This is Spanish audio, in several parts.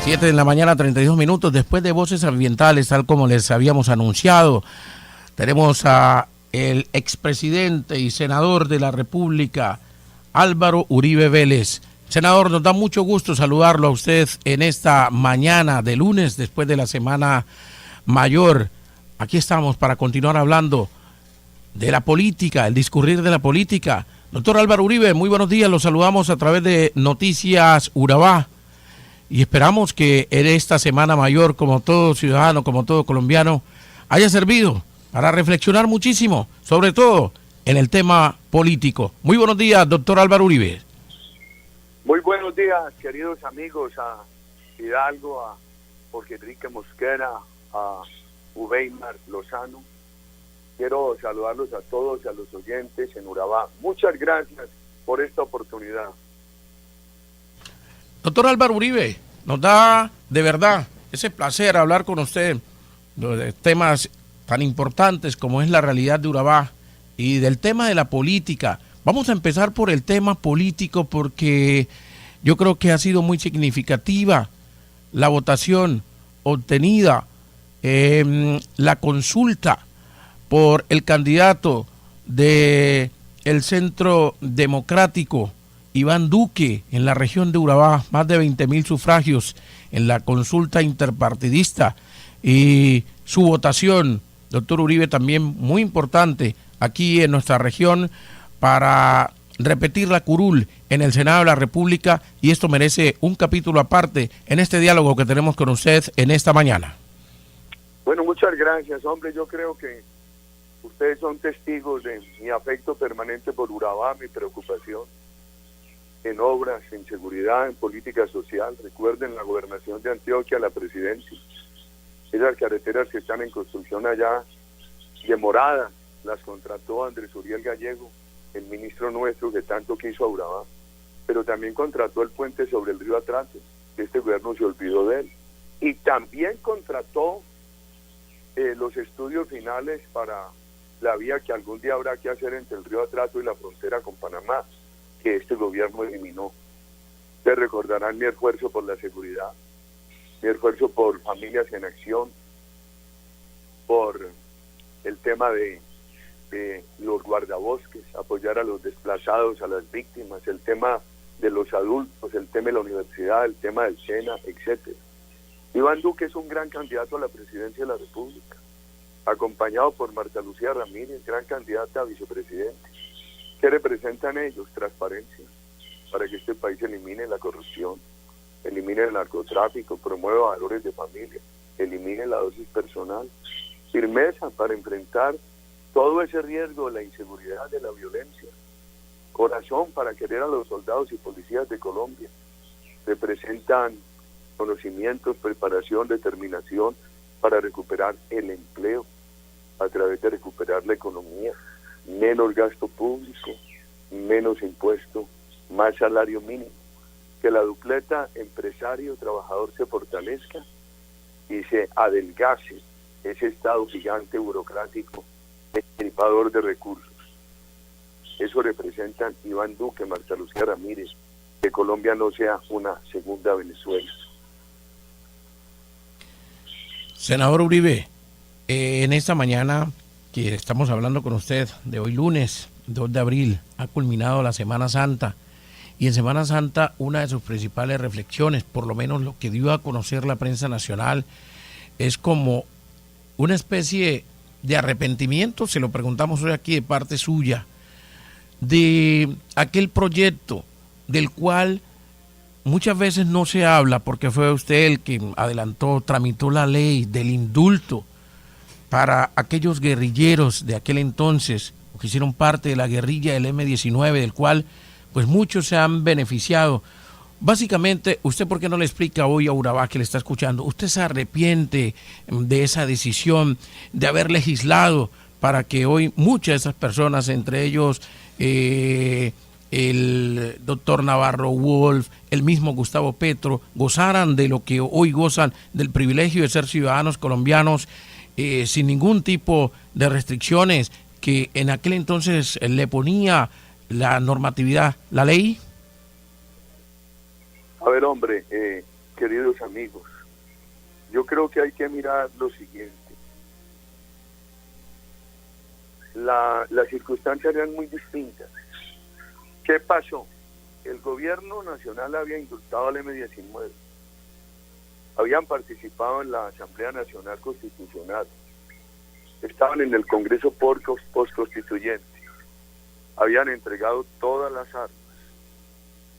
7 de la mañana, 32 minutos, después de Voces Ambientales, tal como les habíamos anunciado. Tenemos a el expresidente y senador de la República, Álvaro Uribe Vélez. Senador, nos da mucho gusto saludarlo a usted en esta mañana de lunes, después de la Semana Mayor. Aquí estamos para continuar hablando de la política, el discurrir de la política. Doctor Álvaro Uribe, muy buenos días, los saludamos a través de Noticias Urabá. Y esperamos que en esta Semana Mayor, como todo ciudadano, como todo colombiano, haya servido para reflexionar muchísimo, sobre todo en el tema político. Muy buenos días, doctor Álvaro Uribe. Muy buenos días, queridos amigos, a Hidalgo, a Jorge Enrique Mosquera, a Uweimar Lozano. Quiero saludarlos a todos, a los oyentes en Urabá. Muchas gracias por esta oportunidad. Doctor Álvaro Uribe, nos da de verdad ese placer hablar con usted de temas tan importantes como es la realidad de Urabá y del tema de la política. Vamos a empezar por el tema político porque yo creo que ha sido muy significativa la votación obtenida en la consulta por el candidato del Centro Democrático, Iván Duque, en la región de Urabá, más de 20.000 sufragios en la consulta interpartidista, y su votación, doctor Uribe, también muy importante aquí en nuestra región para repetir la curul en el Senado de la República, y esto merece un capítulo aparte en este diálogo que tenemos con usted en esta mañana. Bueno, muchas gracias, hombre. Yo creo que ustedes son testigos de mi afecto permanente por Urabá, mi preocupación en obras, en seguridad, en política social. Recuerden la gobernación de Antioquia, la presidencia. Esas carreteras que están en construcción allá, demoradas, las contrató Andrés Uriel Gallego, el ministro nuestro que tanto quiso a Urabá. Pero también contrató el puente sobre el río Atrato, que este gobierno se olvidó de él. Y también contrató los estudios finales para la vía que algún día habrá que hacer entre el río Atrato y la frontera con Panamá, que este gobierno eliminó. Ustedes recordarán mi esfuerzo por la seguridad, mi esfuerzo por familias en acción, por el tema de los guardabosques, apoyar a los desplazados, a las víctimas, el tema de los adultos, el tema de la universidad, el tema del SENA, etcétera. Iván Duque es un gran candidato a la presidencia de la República, acompañado por Marta Lucía Ramírez, gran candidata a vicepresidente. ¿Qué representan ellos? Transparencia, para que este país elimine la corrupción, elimine el narcotráfico, promueva valores de familia, elimine la dosis personal, firmeza para enfrentar todo ese riesgo de la inseguridad, de la violencia, corazón para querer a los soldados y policías de Colombia. Representan conocimientos, preparación, determinación para recuperar el empleo, a través de recuperar la economía, menos gasto público, menos impuesto, más salario mínimo, que la dupleta empresario-trabajador se fortalezca y se adelgace ese Estado gigante burocrático, estripador de recursos. Eso representan Iván Duque, Marta Lucía Ramírez, que Colombia no sea una segunda Venezuela. Senador Uribe, en esta mañana que estamos hablando con usted de hoy lunes 2 de abril, ha culminado la Semana Santa, y en Semana Santa una de sus principales reflexiones, por lo menos lo que dio a conocer la prensa nacional, es como una especie de arrepentimiento, se lo preguntamos hoy aquí de parte suya, de aquel proyecto del cual muchas veces no se habla, porque fue usted el que adelantó, tramitó la ley del indulto para aquellos guerrilleros de aquel entonces, que hicieron parte de la guerrilla del M-19, del cual pues muchos se han beneficiado. Básicamente, ¿usted por qué no le explica hoy a Urabá que le está escuchando? ¿Usted se arrepiente de esa decisión de haber legislado para que hoy muchas de esas personas, entre ellos el doctor Navarro Wolf, el mismo Gustavo Petro, gozaran de lo que hoy gozan, del privilegio de ser ciudadanos colombianos sin ningún tipo de restricciones que en aquel entonces le ponía la normatividad, la ley? A ver, hombre, queridos amigos, yo creo que hay que mirar lo siguiente. Las circunstancias eran muy distintas. ¿Qué pasó? El gobierno nacional había indultado al M-19. Habían participado en la Asamblea Nacional Constitucional. Estaban en el Congreso postconstituyente. Habían entregado todas las armas.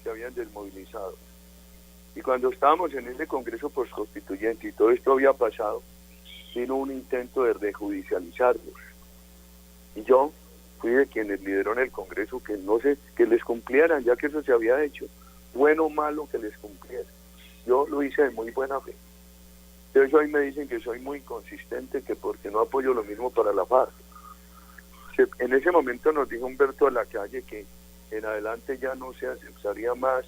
Se habían desmovilizado. Y cuando estábamos en ese Congreso postconstituyente y todo esto había pasado, vino un intento de rejudicializarlos. Y yo fui de quienes lideró en el Congreso que les cumplieran, ya que eso se había hecho, bueno o malo que les cumplieran. Yo lo hice de muy buena fe. Entonces hoy me dicen que soy muy inconsistente, que porque no apoyo lo mismo para la FARC. En ese momento nos dijo Humberto de la Calle que en adelante ya no se aceptaría más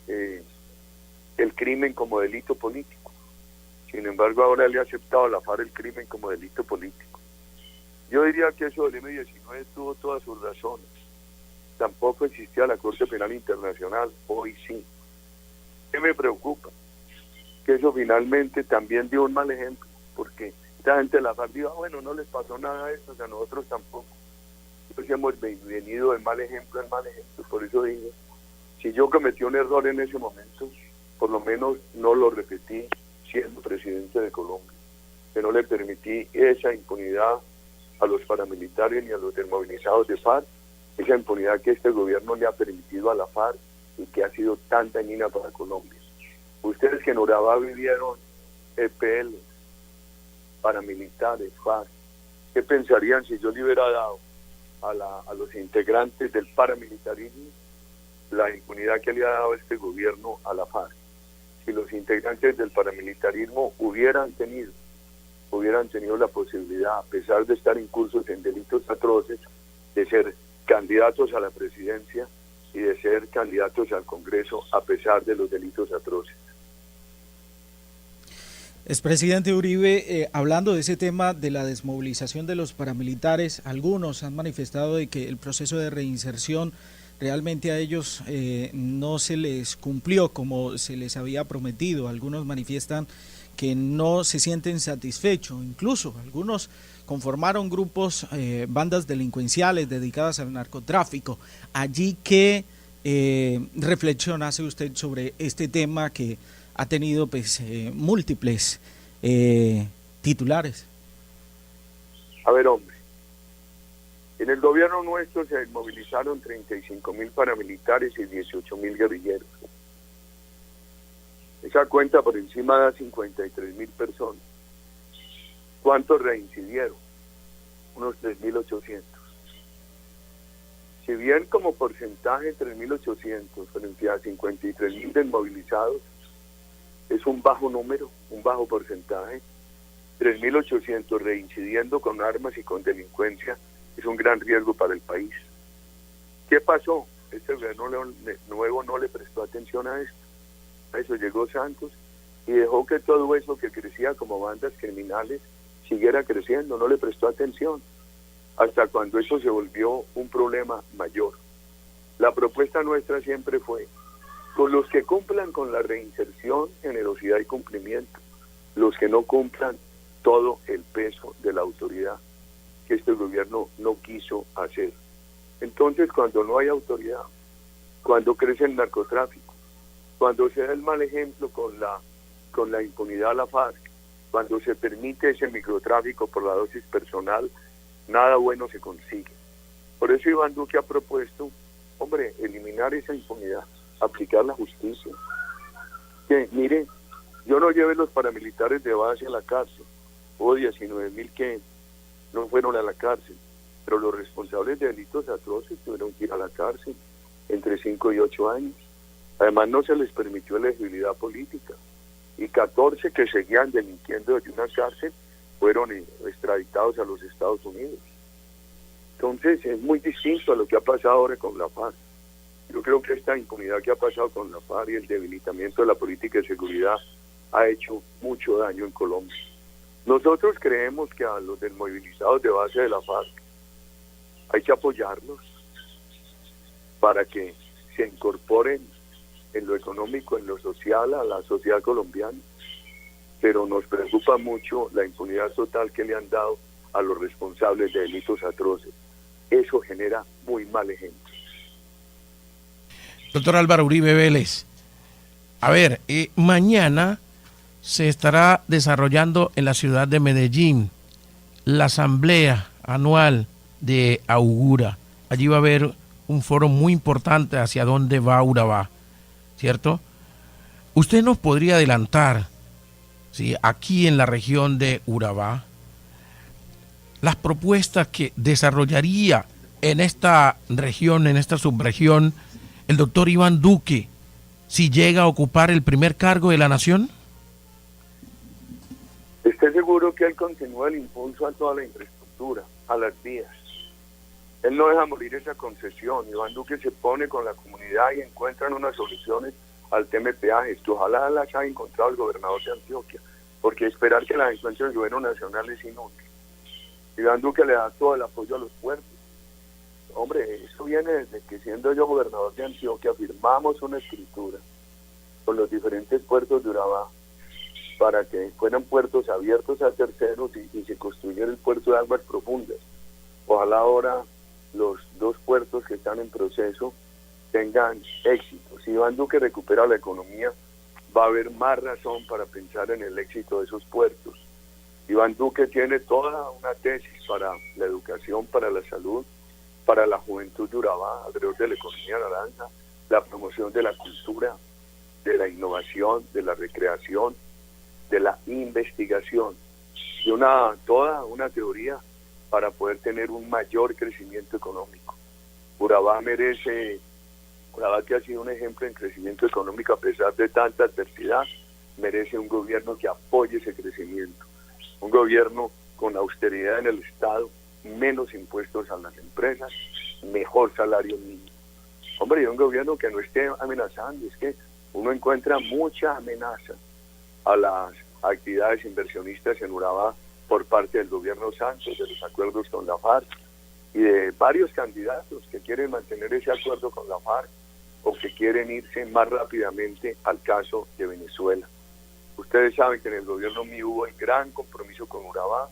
el crimen como delito político. Sin embargo, ahora le ha aceptado a la FARC el crimen como delito político. Yo diría que eso del M-19 tuvo todas sus razones. Tampoco existía la Corte Penal Internacional, hoy sí. ¿Qué me preocupa? Que eso finalmente también dio un mal ejemplo, porque esta gente de la FARC dijo, bueno, no les pasó nada a estos, a nosotros tampoco. Entonces hemos venido de mal ejemplo en mal ejemplo. Por eso digo, si yo cometí un error en ese momento, por lo menos no lo repetí siendo presidente de Colombia, que no le permití esa impunidad a los paramilitares ni a los desmovilizados de FARC, esa impunidad que este gobierno le ha permitido a la FARC y que ha sido tan dañina para Colombia. Ustedes que en Urabá vivieron EPL, paramilitares, FARC, ¿qué pensarían si yo le hubiera dado a los integrantes del paramilitarismo la impunidad que le ha dado este gobierno a la FARC? Si los integrantes del paramilitarismo hubieran tenido la posibilidad, a pesar de estar incursos en delitos atroces, de ser candidatos a la presidencia y de ser candidatos al Congreso a pesar de los delitos atroces. Expresidente Uribe, hablando de ese tema de la desmovilización de los paramilitares, algunos han manifestado de que el proceso de reinserción realmente a ellos no se les cumplió como se les había prometido. Algunos manifiestan que no se sienten satisfechos, incluso algunos conformaron grupos, bandas delincuenciales dedicadas al narcotráfico. Allí, ¿qué reflexión hace usted sobre este tema que ha tenido pues múltiples titulares? A ver, hombre, en el gobierno nuestro se movilizaron 35.000 paramilitares y 18.000 guerrilleros. Esa cuenta por encima da 53.000 personas. ¿Cuántos reincidieron? Unos 3.800. Si bien como porcentaje 3.800 frente a 53.000 desmovilizados es un bajo número, un bajo porcentaje, 3.800 reincidiendo con armas y con delincuencia es un gran riesgo para el país. ¿Qué pasó? Este gobierno nuevo no le prestó atención a esto. A eso llegó Santos y dejó que todo eso que crecía como bandas criminales siguiera creciendo, no le prestó atención, hasta cuando eso se volvió un problema mayor. La propuesta nuestra siempre fue, con los que cumplan con la reinserción, generosidad y cumplimiento, los que no cumplan, todo el peso de la autoridad, que este gobierno no quiso hacer. Entonces, cuando no hay autoridad, cuando crece el narcotráfico, cuando se da el mal ejemplo con la impunidad a la FARC, cuando se permite ese microtráfico por la dosis personal, nada bueno se consigue. Por eso Iván Duque ha propuesto, hombre, eliminar esa impunidad, aplicar la justicia. Que, mire, yo no llevé los paramilitares de base a la cárcel, hubo 19.000 que no fueron a la cárcel, pero los responsables de delitos atroces tuvieron que ir a la cárcel entre 5 y 8 años. Además no se les permitió elegibilidad política y 14 que seguían delinquiendo desde una cárcel fueron extraditados a los Estados Unidos. Entonces es muy distinto a lo que ha pasado ahora con la FARC. Yo creo que esta impunidad que ha pasado con la FARC y el debilitamiento de la política de seguridad ha hecho mucho daño en Colombia. Nosotros creemos que a los desmovilizados de base de la FARC hay que apoyarlos para que se incorporen en lo económico, en lo social, a la sociedad colombiana, pero nos preocupa mucho la impunidad total que le han dado a los responsables de delitos atroces. Eso genera muy mal ejemplo. Doctor Álvaro Uribe Vélez, a ver, mañana se estará desarrollando en la ciudad de Medellín la asamblea anual de Augura. Allí va a haber un foro muy importante hacia dónde va Urabá, ¿cierto? ¿Usted nos podría adelantar, sí, aquí en la región de Urabá, las propuestas que desarrollaría en esta región, en esta subregión, el doctor Iván Duque, si llega a ocupar el primer cargo de la nación? Esté seguro que él continúa el impulso a toda la infraestructura, a las vías. Él no deja morir esa concesión. Iván Duque se pone con la comunidad y encuentran unas soluciones al tema de peajes, que ojalá las haya encontrado el gobernador de Antioquia, porque esperar que las encuentre el gobierno nacional es inútil. Iván Duque le da todo el apoyo a los puertos. Hombre, eso viene desde que, siendo yo gobernador de Antioquia, firmamos una escritura con los diferentes puertos de Urabá para que fueran puertos abiertos a terceros y se construyera el puerto de aguas profundas. Ojalá ahora los dos puertos que están en proceso tengan éxito. Si Iván Duque recupera la economía, va a haber más razón para pensar en el éxito de esos puertos. Iván Duque tiene toda una tesis para la educación, para la salud, para la juventud de Urabá, alrededor de la economía naranja, la promoción de la cultura, de la innovación, de la recreación, de la investigación, y toda una teoría para poder tener un mayor crecimiento económico. Urabá que ha sido un ejemplo en crecimiento económico a pesar de tanta adversidad, merece un gobierno que apoye ese crecimiento, un gobierno con austeridad en el Estado, menos impuestos a las empresas, mejor salario mínimo. Hombre, y un gobierno que no esté amenazando. Es que uno encuentra mucha amenaza a las actividades inversionistas en Urabá por parte del gobierno Santos, de los acuerdos con la FARC y de varios candidatos que quieren mantener ese acuerdo con la FARC o que quieren irse más rápidamente al caso de Venezuela. Ustedes saben que en el gobierno mío hubo el gran compromiso con Urabá,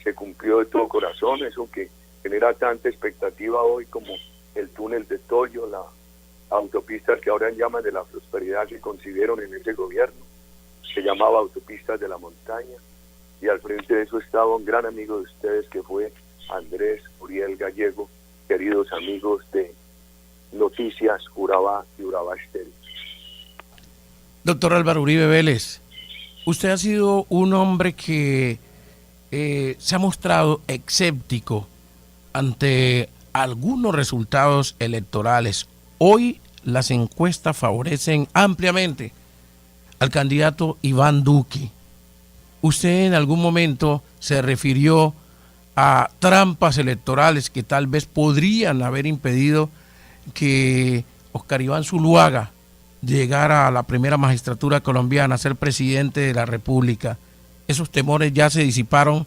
se cumplió de todo corazón, eso que genera tanta expectativa hoy como el túnel de Toyo, las autopistas que ahora llaman de la prosperidad que concibieron en ese gobierno, se llamaba Autopistas de la Montaña, y al frente de eso estaba un gran amigo de ustedes que fue Andrés Uriel Gallego, queridos amigos de Noticias Urabá y Urabá Estéreo. Doctor Álvaro Uribe Vélez, usted ha sido un hombre que se ha mostrado escéptico ante algunos resultados electorales. Hoy las encuestas favorecen ampliamente al candidato Iván Duque. Usted en algún momento se refirió a trampas electorales que tal vez podrían haber impedido que Oscar Iván Zuluaga llegara a la primera magistratura colombiana, a ser presidente de la República. ¿Esos temores ya se disiparon?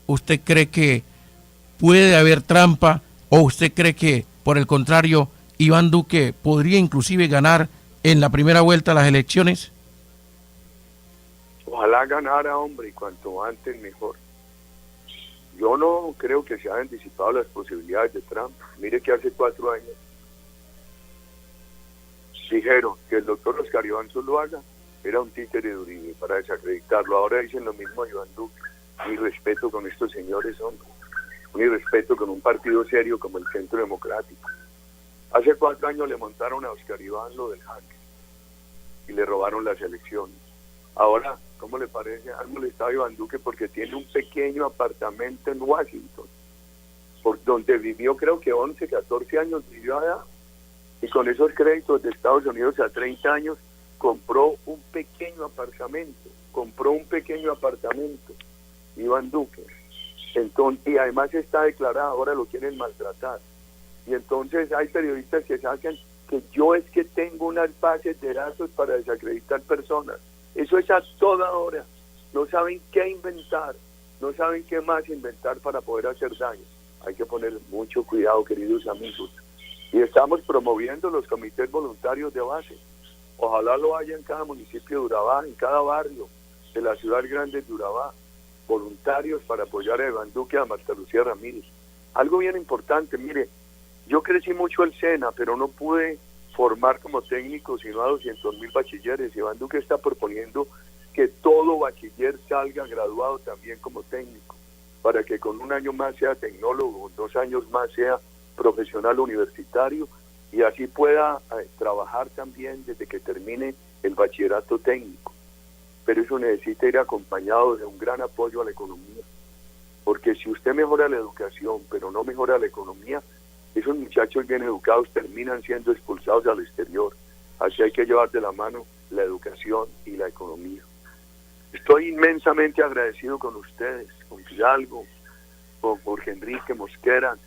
¿Usted cree que puede haber trampa o usted cree que, por el contrario, Iván Duque podría inclusive ganar en la primera vuelta de las elecciones? Ojalá ganara, hombre, y cuanto antes mejor. Yo no creo que se hayan disipado las posibilidades de Trump. Mire que hace 4 años dijeron que el doctor Oscar Iván Zuluaga era un títere de Uribe para desacreditarlo. Ahora dicen lo mismo a Iván Duque. Mi respeto con estos señores, hombre. Mi respeto con un partido serio como el Centro Democrático. Hace 4 años le montaron a Oscar Iván lo del hack y le robaron las elecciones. Ahora, ¿cómo le parece? Han molestado a Iván Duque porque tiene un pequeño apartamento en Washington, por donde vivió, creo que 11, 14 años vivió allá, y con esos créditos de Estados Unidos a 30 años compró un pequeño apartamento, Iván Duque. Entonces, y además está declarado, ahora lo quieren maltratar. Y entonces hay periodistas que sacan que yo es que tengo unas bases de datos para desacreditar personas. Eso es a toda hora. No saben qué inventar, no saben qué más inventar para poder hacer daño. Hay que poner mucho cuidado, queridos amigos. Y estamos promoviendo los comités voluntarios de base. Ojalá lo haya en cada municipio de Urabá, en cada barrio de la ciudad grande de Urabá, voluntarios para apoyar a Iván Duque y a Marta Lucía Ramírez. Algo bien importante, mire, yo crecí mucho el SENA, pero no pude formar como técnico sino a 200.000 bachilleres. Iván Duque está proponiendo que todo bachiller salga graduado también como técnico, para que con un año más sea tecnólogo, 2 años más sea profesional universitario, y así pueda trabajar también desde que termine el bachillerato técnico. Pero eso necesita ir acompañado de un gran apoyo a la economía, porque si usted mejora la educación, pero no mejora la economía, esos muchachos bien educados terminan siendo expulsados al exterior. Así hay que llevar de la mano la educación y la economía. Estoy inmensamente agradecido con ustedes, con Fidalgo, con Jorge Enrique Mosquera,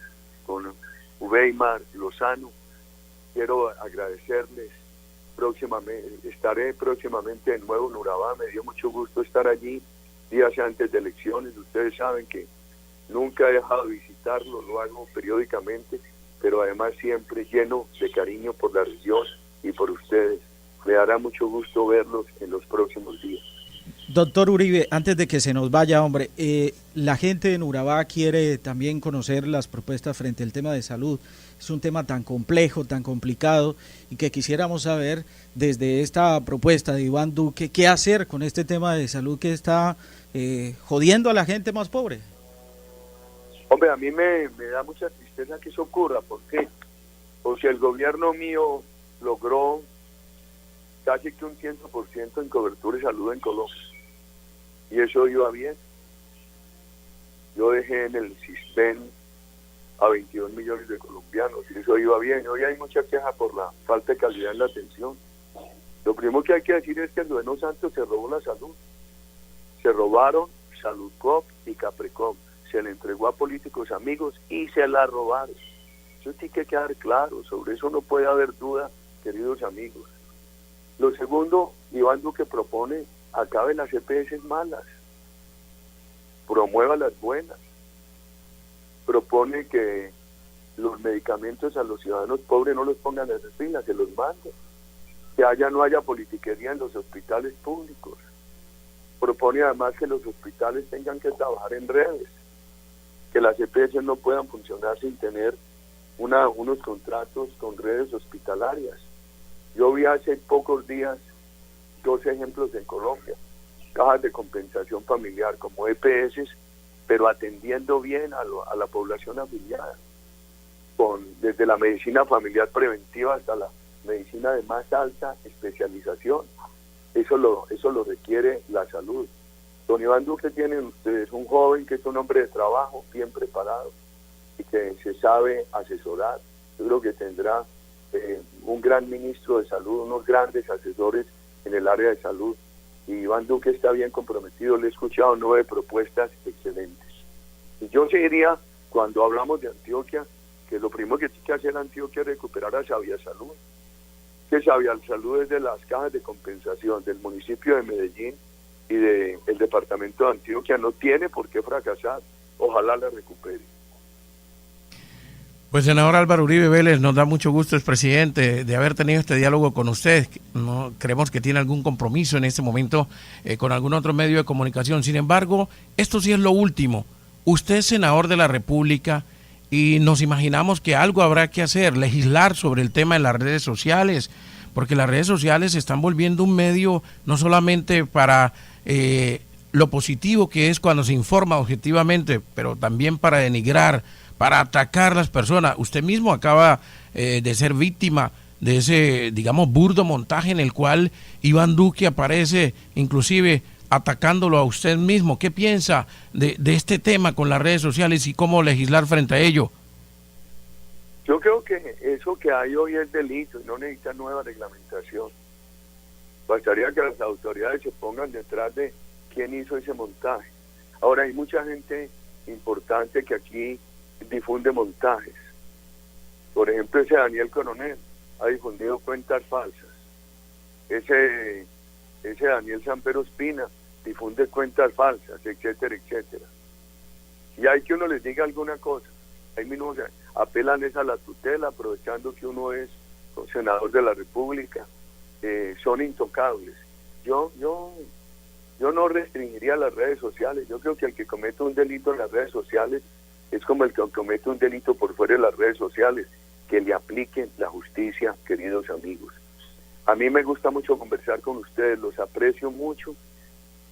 con Uweimar Lozano. Quiero agradecerles. Estaré próximamente de nuevo en Urabá. Me dio mucho gusto estar allí días antes de elecciones. Ustedes saben que nunca he dejado de visitarlo, lo hago periódicamente, pero además siempre lleno de cariño por la región y por ustedes. Me dará mucho gusto verlos en los próximos días. Doctor Uribe, antes de que se nos vaya, hombre, la gente en Urabá quiere también conocer las propuestas frente al tema de salud. Es un tema tan complejo, tan complicado, y que quisiéramos saber desde esta propuesta de Iván Duque, qué hacer con este tema de salud que está jodiendo a la gente más pobre. Hombre, a mí me da mucha tristeza que eso ocurra. ¿Por qué? Porque el gobierno mío logró casi que un 100% en cobertura de salud en Colombia. Y eso iba bien. Yo dejé en el SISBEN a 22 millones de colombianos y eso iba bien. Hoy hay mucha queja por la falta de calidad en la atención. Lo primero que hay que decir es que el gobierno Santos se robó la salud. Se robaron Saludcop y Caprecom. Se le entregó a políticos amigos y se la robaron. Eso tiene que quedar claro. Sobre eso no puede haber duda, queridos amigos. Lo segundo, Iván Duque propone: acabe las EPS malas, promueva las buenas. Propone que los medicamentos a los ciudadanos pobres no los pongan en filas, se los manden. Que no haya politiquería en los hospitales públicos. Propone además que los hospitales tengan que trabajar en redes, que las EPS no puedan funcionar sin tener unos contratos con redes hospitalarias. Yo vi hace pocos días 2 ejemplos en Colombia: cajas de compensación familiar como EPS, pero atendiendo bien a la población afiliada, desde la medicina familiar preventiva hasta la medicina de más alta especialización. Eso lo requiere la salud. Don Iván Duque, tienen ustedes un joven que es un hombre de trabajo, bien preparado y que se sabe asesorar. Yo creo que tendrá un gran ministro de salud, unos grandes asesores en el área de salud, y Iván Duque está bien comprometido. Le he escuchado 9 propuestas excelentes. Y yo seguiría, cuando hablamos de Antioquia, que lo primero que tiene que hacer Antioquia es recuperar a Sabia Salud. Que Sabia Salud es de las cajas de compensación del municipio de Medellín y del departamento de Antioquia. No tiene por qué fracasar. Ojalá la recupere. Pues senador Álvaro Uribe Vélez, nos da mucho gusto, expresidente, de haber tenido este diálogo con usted. No creemos que tiene algún compromiso en este momento con algún otro medio de comunicación. Sin embargo, esto sí es lo último. Usted es senador de la República y nos imaginamos que algo habrá que hacer, legislar sobre el tema de las redes sociales, porque las redes sociales se están volviendo un medio no solamente para lo positivo que es cuando se informa objetivamente, pero también para denigrar, para atacar a las personas. Usted mismo acaba de ser víctima de ese, digamos, burdo montaje en el cual Iván Duque aparece inclusive atacándolo a usted mismo. ¿Qué piensa de este tema con las redes sociales y cómo legislar frente a ello? Yo creo que eso que hay hoy es delito y no necesita nueva reglamentación. Bastaría que las autoridades se pongan detrás de quién hizo ese montaje. Ahora, hay mucha gente importante que aquí difunde montajes. Por ejemplo, ese Daniel Coronel ha difundido cuentas falsas. Ese Daniel Sampero Espina difunde cuentas falsas, etcétera, etcétera. Y hay que uno les diga alguna cosa. Ahí mismo apelan es a la tutela, aprovechando que uno es senador de la República. son intocables. Yo no restringiría las redes sociales. Yo creo que el que comete un delito en las redes sociales es como el que comete un delito por fuera de las redes sociales, que le apliquen la justicia, queridos amigos. A mí me gusta mucho conversar con ustedes, los aprecio mucho,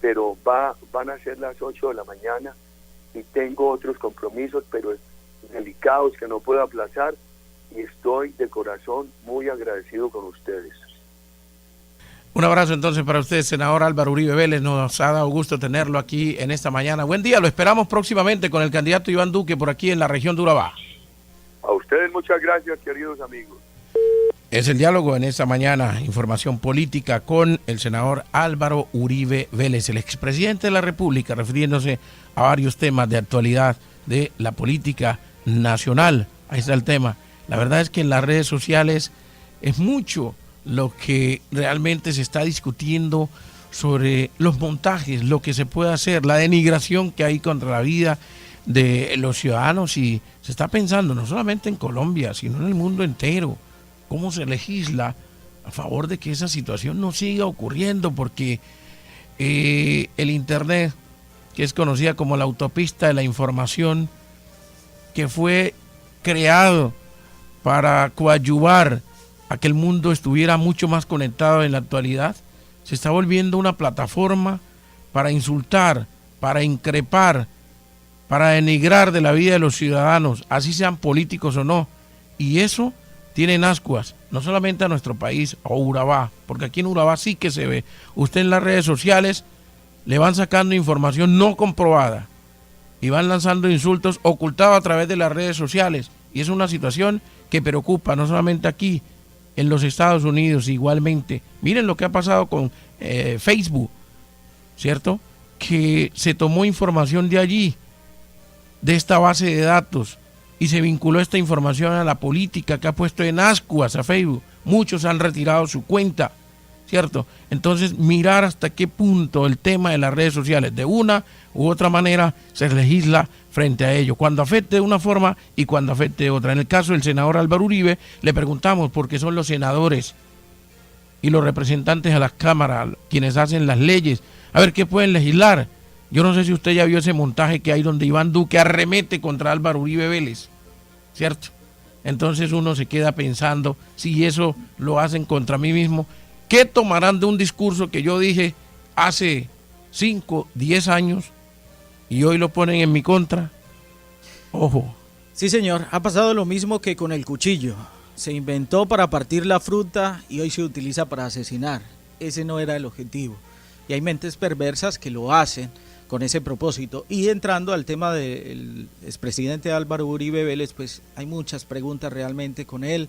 pero van a ser las 8 de la mañana y tengo otros compromisos, pero delicados que no puedo aplazar, y estoy de corazón muy agradecido con ustedes. Un abrazo entonces para usted, senador Álvaro Uribe Vélez. Nos ha dado gusto tenerlo aquí en esta mañana. Buen día, lo esperamos próximamente con el candidato Iván Duque por aquí en la región de Urabá. A ustedes muchas gracias, queridos amigos. Es el diálogo en esta mañana, información política con el senador Álvaro Uribe Vélez, el expresidente de la República, refiriéndose a varios temas de actualidad de la política nacional. Ahí está el tema. La verdad es que en las redes sociales es mucho lo que realmente se está discutiendo sobre los montajes, lo que se puede hacer, la denigración que hay contra la vida de los ciudadanos, y se está pensando no solamente en Colombia, sino en el mundo entero, cómo se legisla a favor de que esa situación no siga ocurriendo, porque el Internet, que es conocida como la autopista de la información, que fue creado para coadyuvar a que el mundo estuviera mucho más conectado en la actualidad, se está volviendo una plataforma para insultar, para increpar, para denigrar de la vida de los ciudadanos, así sean políticos o no. Y eso tiene en ascuas, no solamente a nuestro país, a Urabá, porque aquí en Urabá sí que se ve. Usted en las redes sociales le van sacando información no comprobada y van lanzando insultos ocultados a través de las redes sociales. Y es una situación que preocupa no solamente aquí, en los Estados Unidos igualmente. Miren lo que ha pasado con Facebook, ¿cierto? Que se tomó información de allí, de esta base de datos, y se vinculó esta información a la política, que ha puesto en ascuas a Facebook. Muchos han retirado su cuenta, ¿cierto? Entonces, mirar hasta qué punto el tema de las redes sociales, de una u otra manera, se legisla frente a ello, cuando afecte de una forma y cuando afecte de otra. En el caso del senador Álvaro Uribe, le preguntamos por qué son los senadores y los representantes a las cámaras quienes hacen las leyes, a ver qué pueden legislar. Yo no sé si usted ya vio ese montaje que hay donde Iván Duque arremete contra Álvaro Uribe Vélez, ¿cierto? Entonces uno se queda pensando, si eso lo hacen contra mí mismo, ¿qué tomarán de un discurso que yo dije hace 5, 10 años y hoy lo ponen en mi contra? Ojo. Sí, señor, ha pasado lo mismo que con el cuchillo. Se inventó para partir la fruta y hoy se utiliza para asesinar. Ese no era el objetivo. Y hay mentes perversas que lo hacen con ese propósito. Y entrando al tema del expresidente Álvaro Uribe Vélez, pues hay muchas preguntas realmente con él.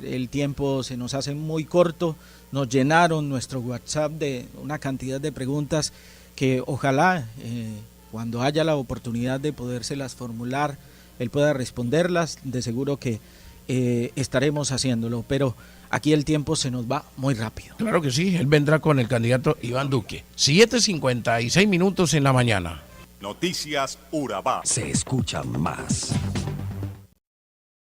El tiempo se nos hace muy corto. Nos llenaron nuestro WhatsApp de una cantidad de preguntas que ojalá cuando haya la oportunidad de podérselas formular, él pueda responderlas. De seguro que estaremos haciéndolo, pero aquí el tiempo se nos va muy rápido. Claro que sí, él vendrá con el candidato Iván Duque. 7:56 en la mañana. Noticias Urabá. Se escucha más.